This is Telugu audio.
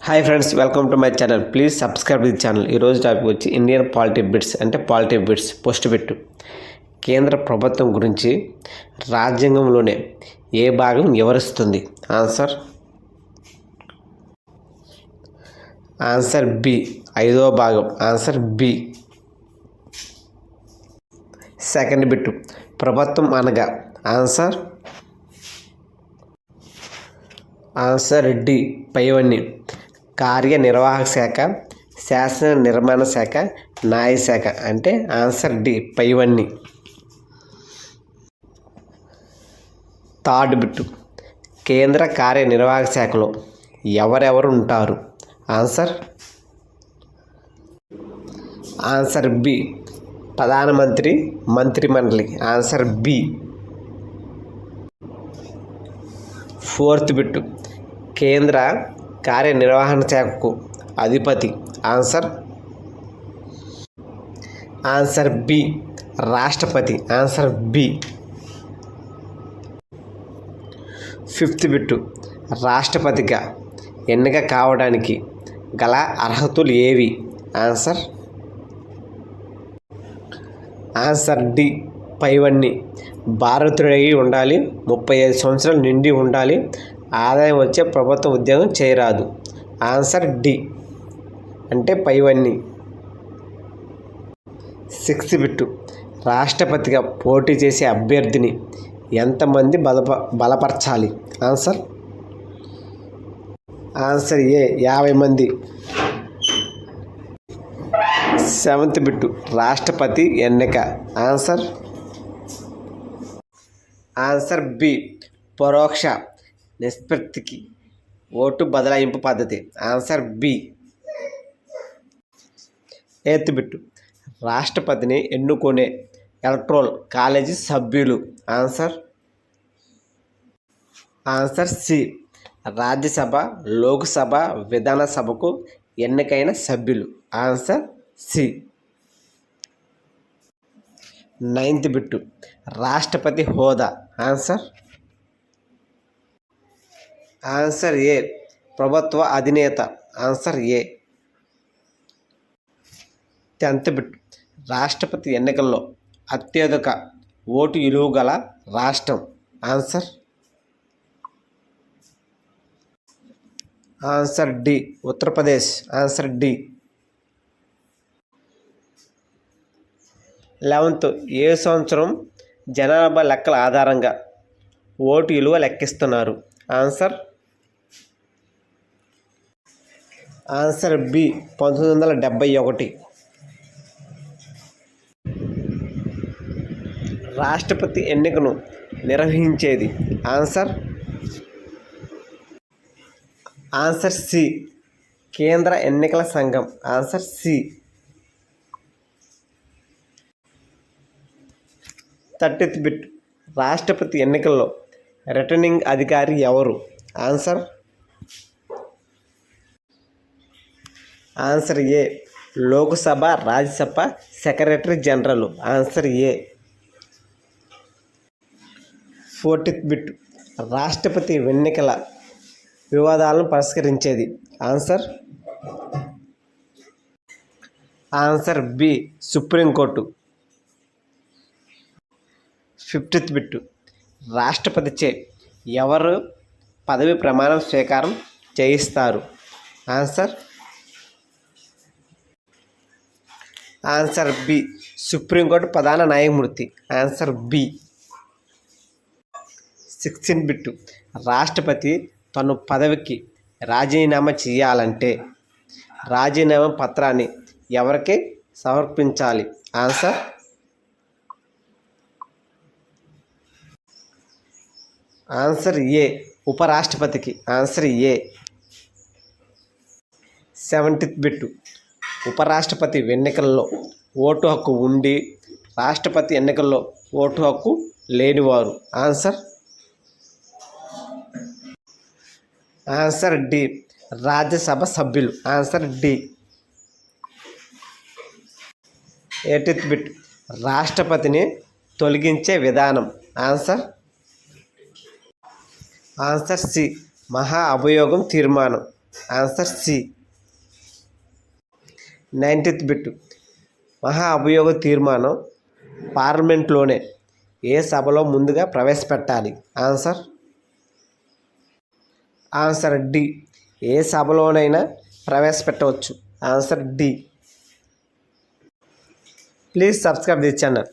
Hi friends, welcome to my channel. Please subscribe the channel. ఈరోజు టాపిక్ వచ్చి ఇండియన్ పాలిటీ బిట్స్ అంటే పాలిటీ బిట్స్ పోస్ట్ బిట్. కేంద్ర ప్రభుత్వం గురించి రాజ్యాంగంలోనే ఏ భాగం వివరిస్తుంది? ఆన్సర్ బి, 5వ భాగం. Answer B. సెకండ్ బిట్, ప్రభుత్వం అనగా ఆన్సర్ డి, పైవన్నీ. కార్యనిర్వాహక శాఖ, శాసన నిర్మాణ శాఖ, న్యాయశాఖ అంటే ఆన్సర్ డి, పైవన్నీ. థర్డ్ బిట్, కేంద్ర కార్యనిర్వాహక శాఖలో ఎవరెవరు ఉంటారు? ఆన్సర్ బి, ప్రధానమంత్రి, మంత్రిమండలి. Answer B. ఫోర్త్ బిట్, కేంద్ర కార్యనిర్వహణ శాఖకు అధిపతి. ఆన్సర్ బి, రాష్ట్రపతి. Answer B. ఫిఫ్త్ బిట్, రాష్ట్రపతిగా ఎన్నిక కావడానికి గల అర్హతలు ఏవి? ఆన్సర్ డి, పైవన్నీ. భారతీయుడై ఉండాలి, 35 సంవత్సరాలు నిండి ఉండాలి, ఆదాయం వచ్చే ప్రభుత్వ ఉద్యోగం చేయరాదు. ఆన్సర్ డి అంటే పైవన్నీ. సిక్స్త్ బిట్, రాష్ట్రపతిగా పోటీ చేసే అభ్యర్థిని ఎంతమంది బలపరచాలి? ఆన్సర్ ఏ, 50 మంది. సెవెంత్ బిట్, రాష్ట్రపతి ఎన్నిక. ఆన్సర్ బి, పరోక్ష నిష్పత్తికి ఓటు బదలాయింపు పద్ధతి. Answer B. ఎయిత్ బిట్, రాష్ట్రపతిని ఎన్నుకునే ఎలక్టోరల్ కాలేజీ సభ్యులు. ఆన్సర్ సి, రాజ్యసభ, లోక్సభ, విధానసభకు ఎన్నికైన సభ్యులు. Answer C. నైన్త్ బిట్, రాష్ట్రపతి హోదా. ఆన్సర్ ఏ, ప్రభుత్వ అధినేత. ఆన్సర్ ఏ. 10th బిట్, రాష్ట్రపతి ఎన్నికల్లో అత్యధిక ఓటు విలువ గల రాష్ట్రం. Answer D, Uttar Pradesh. Answer D. 11th, ఏ సంవత్సరం జనాభా లెక్కల ఆధారంగా ఓటు విలువ లెక్కిస్తున్నారు? Answer B, 1971. రాష్ట్రపతి ఎన్నికను నిర్వహించేది? ఆన్సర్ సి, కేంద్ర ఎన్నికల సంఘం. Answer C. 30th బిట్, రాష్ట్రపతి ఎన్నికల్లో రిటర్నింగ్ అధికారి ఎవరు? Answer A, Lok Sabha, Rajya Sabha secretary general. Answer A. 14th bit, రాష్ట్రపతి ఎన్నికల వివాదాలను పరిష్కరించేది? Answer B, supreme court. 15th bit, రాష్ట్రపతిచే ఎవరు పదవి ప్రమాణ స్వీకారం చేయిస్తారు? ఆన్సర్ బి, సుప్రీంకోర్టు ప్రధాన న్యాయమూర్తి. Answer B. 16th బిట్, రాష్ట్రపతి తన పదవికి రాజీనామా చేయాలంటే రాజీనామా పత్రాన్ని ఎవరికి సమర్పించాలి? ఆన్సర్ ఏ, ఉపరాష్ట్రపతికి. ఆన్సర్ ఏ. 17th బిట్, ఉపరాష్ట్రపతి ఎన్నికల్లో ఓటు హక్కు ఉండి రాష్ట్రపతి ఎన్నికల్లో ఓటు హక్కు లేనివారు? ఆన్సర్ డి, రాజ్యసభ సభ్యులు. Answer D. 18th బిట్, రాష్ట్రపతిని తొలగించే విధానం? ఆన్సర్ సి, మహా అభియోగం తీర్మానం. Answer C. 19th bit. మహా అభియోగ తీర్మానం పార్లమెంట్లోనే ఏ సభలో ముందుగా ప్రవేశపెట్టాలి? Answer D. ఏ సభలోనైనా ప్రవేశపెట్టవచ్చు. Answer D. Please subscribe this channel.